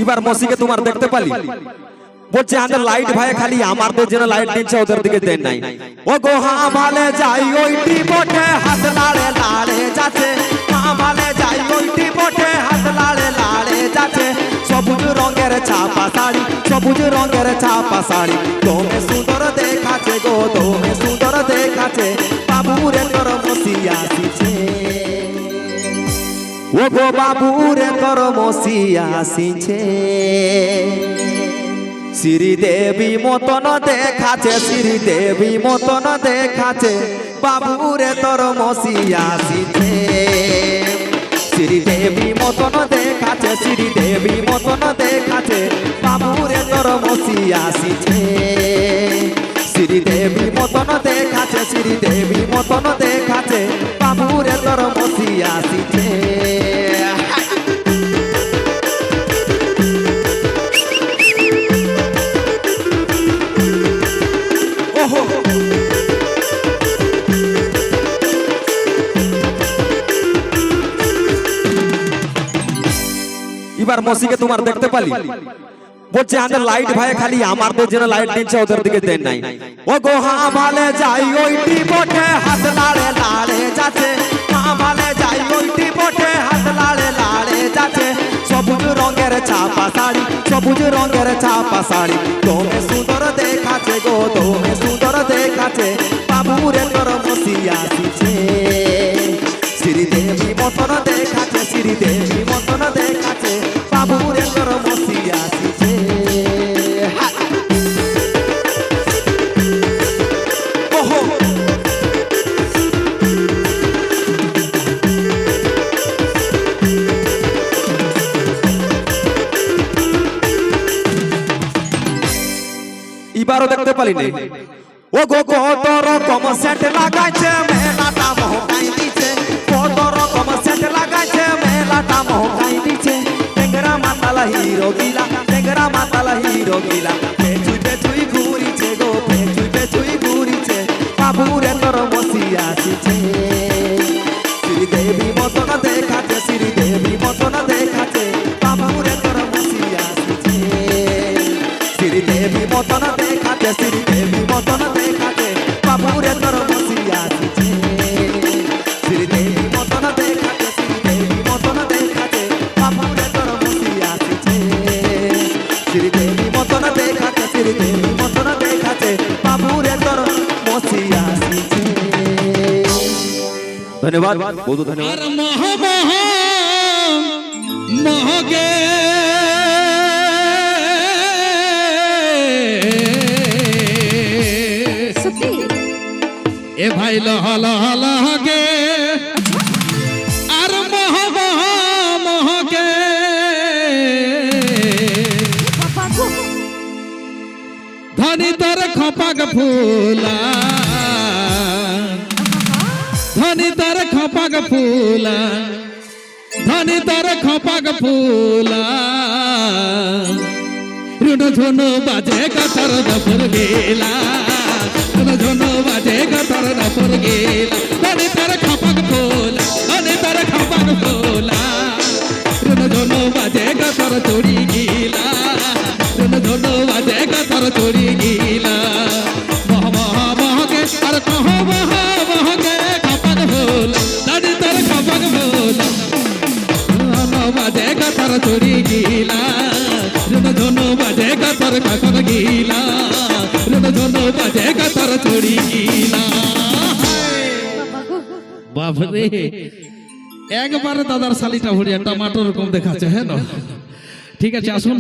এবার মসিকে তোমার দেখতে পালি বলছে আমাদের লাইট ভাই খালি আমাদের জন্য লাইট দিচ্ছে ওদের দিকে দেন নাই ও গো হামালে যাই ওইটি বটে হাত লাড়ে লাড়ে যাচ্ছে হামালে যাই ওইটি বটে হাত লাড়ে লাড়ে যাচ্ছে সবুজ রঙের ছাপা শাড়ি সবুজ রঙের ছাপা শাড়ি তোমে সুন্দর দেখাচ্ছে গো তোমে সুন্দর দেখাচ্ছে বাবুরে তোর মসি আসিছে ও গো বাবুরে তোর মসি আসিছে শ্রীদেবী মতন দেখাচ্ছে শ্রীদেবী মতন দেখাচ্ছে বাবুরে তোর মসি আসিছে শ্রীদেবী মতন দেখাচ্ছে শ্রীদেবী মতন দেখাচ্ছে বাবুরে তোর মসি আসিছে শ্রীদেবী মতন দেখাচ্ছে শ্রীদেবী মতন দেখাচ্ছে বাবুরে তোর মসি আসিছে এবার মসিকে তোমার দেখতে পালি বলছে আমাদের লাইট ভাই খালি আমাদের জন্য লাইট দিচ্ছে ওদের দিকে দেন নাই ও গো হামালে যাই ওইটি বটে হাত লাড়ে লাড়ে যাচ্ছে হামালে যাই ওইটি বটে হাত লাড়ে লাড়ে যাচ্ছে সবুজ রঙের ছাপা শাড়ি সবুজ রঙের ছাপা শাড়ি তোমে সুন্দর দেখাচ্ছে গো তোমে সুন্দর দেখাচ্ছে বাবুরে তোর মসি আসিছে শ্রীদেবী মতন দেখাচ্ছে শ্রীদেবী মতন দেখাচ্ছে বাবুরে তোর মসি আসিছে এবারও দেখতে পালি না ও গো কত রকম সেট লাগাইছে মেলাটা মহকাই দিছে কত রকম সেট লাগাইছে মেলাটা মহকাই দিছে টেংরা মাতালা হিরো গিলা টেংরা মাতালা হিরো গিলা পেছুই পেছুই ঘুরিছে গো পেছুই পেছুই ঘুরিছে বাবুরে তোর মসি আসিছে শ্রীদেবী মতন দেখাচ্ছে শ্রীদেবী মতন দেখাচ্ছে বাবুরে তোর মসি আসিছে শ্রীদেবী মতন দেখাচ্ছে শ্রীদেবী মতন দেখাচ্ছে বাবুরে তোর মসি আসিছে শ্রীদেবী মতন দেখাচ্ছে শ্রীদেবী মতন দেখাচ্ছে বাবুরে তোর মসি আসিছে শ্রীদেবী মতন দেখাচ্ছে শ্রীদেবী মতন দেখাচ্ছে বাবুরে তোর মসি আসিছে ধন্যবাদ বহুত ধন্যবাদ মহগে এ ভাই লহলহলহগে আর মহগে ধনী তোর খপাক ফুলা ধনী তোর খপাক ফুলা ধনী তোর খপাক ফুলা রুন ঝুনু বাজে কাতার দফর গেলা রুন ঝুনু বাজে কাতার দফর গেলা ধনী তোর খপাক ফুলা ধনী তোর খপাক ফুলা রুন ঝুনু বাজে কাতার চড়ি গেলা রুন ঝুনু বাজে কাতার চড়ি গেলা মহ মহ মহকে আর কহ মহ মহকে খপাক ফুলা ধনী তোর খপাক ফুলা বাজে কাতার চড়ি গেলা রুন ঝুনু বাজে কাতার কাকর গেলা রুন ঝুনু বাজে কাতার চড়ি গেলা বাপরে একবারে দাদার শালিটা ভরিয়া টমাটোর কম দেখাচ্ছে হ্যাঁ না ঠিক আছে আসুন